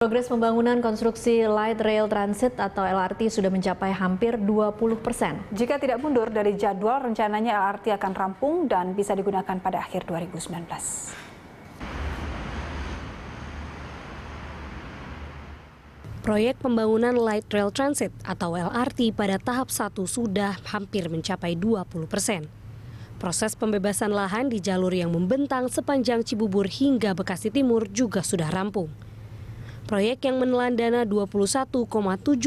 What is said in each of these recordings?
Progres pembangunan konstruksi Light Rail Transit atau LRT sudah mencapai hampir 20%. Jika tidak mundur dari jadwal, rencananya LRT akan rampung dan bisa digunakan pada akhir 2019. Proyek pembangunan Light Rail Transit atau LRT pada tahap 1 sudah hampir mencapai 20%. Proses pembebasan lahan di jalur yang membentang sepanjang Cibubur hingga Bekasi Timur juga sudah rampung. Proyek yang menelan dana 21,7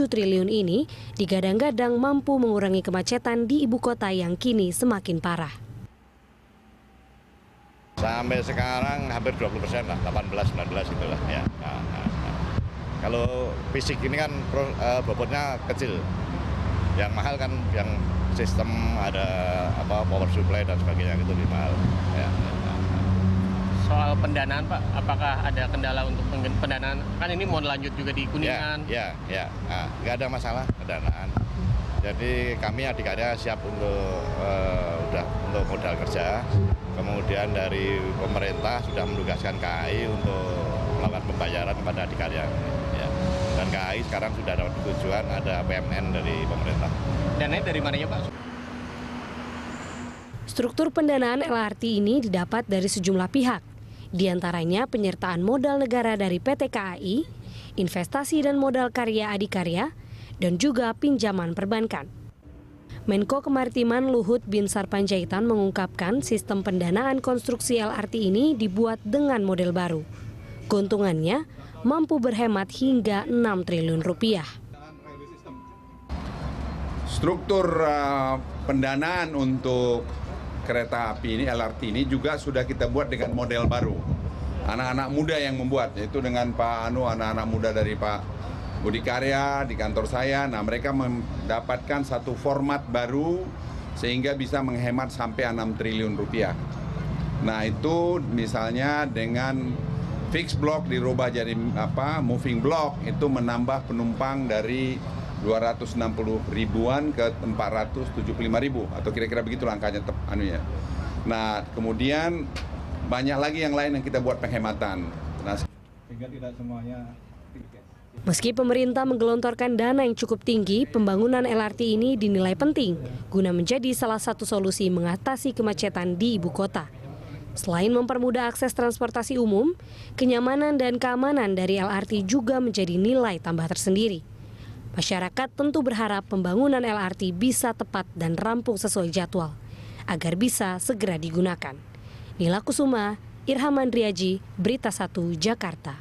triliun ini digadang-gadang mampu mengurangi kemacetan di ibu kota yang kini semakin parah. Sampai sekarang hampir 20% lah, 18-19 itulah ya. Kalau fisik ini kan bobotnya kecil, yang mahal kan yang sistem ada power supply dan sebagainya itu lebih mahal. Ya. Soal pendanaan Pak, apakah ada kendala untuk pendanaan? Kan ini mau lanjut juga di Kuningan. Ya. Nggak ada masalah pendanaan. Jadi kami adik-adik siap untuk untuk modal kerja. Kemudian dari pemerintah sudah menugaskan KAI untuk melakukan pembayaran kepada adik-adik. Ya. Dan KAI sekarang sudah dapat tujuan ada PMN dari pemerintah. Dananya dari mananya Pak? Struktur pendanaan LRT ini didapat dari sejumlah pihak. Di antaranya penyertaan modal negara dari PT KAI, investasi dan modal karya adikarya, dan juga pinjaman perbankan. Menko Kemaritiman Luhut Binsar Panjaitan mengungkapkan sistem pendanaan konstruksi LRT ini dibuat dengan model baru. Keuntungannya mampu berhemat hingga 6 triliun rupiah. Struktur pendanaan untuk kereta api ini, LRT ini juga sudah kita buat dengan model baru. Anak-anak muda yang membuat, yaitu dengan anak-anak muda dari Pak Budi Karya di kantor saya. Nah, mereka mendapatkan satu format baru sehingga bisa menghemat sampai 6 triliun rupiah. Nah, itu misalnya dengan fixed block dirubah jadi moving block, itu menambah penumpang dari 260 ribuan ke 475 ribu atau kira-kira begitu angkanya Nah, kemudian banyak lagi yang lain yang kita buat penghematan. Sehingga tidak semuanya. Meski pemerintah menggelontorkan dana yang cukup tinggi, pembangunan LRT ini dinilai penting guna menjadi salah satu solusi mengatasi kemacetan di ibu kota. Selain mempermudah akses transportasi umum, kenyamanan dan keamanan dari LRT juga menjadi nilai tambah tersendiri. Masyarakat tentu berharap pembangunan LRT bisa tepat dan rampung sesuai jadwal, agar bisa segera digunakan. Nila Kusuma, Irham Andriaji, Berita 1, Jakarta.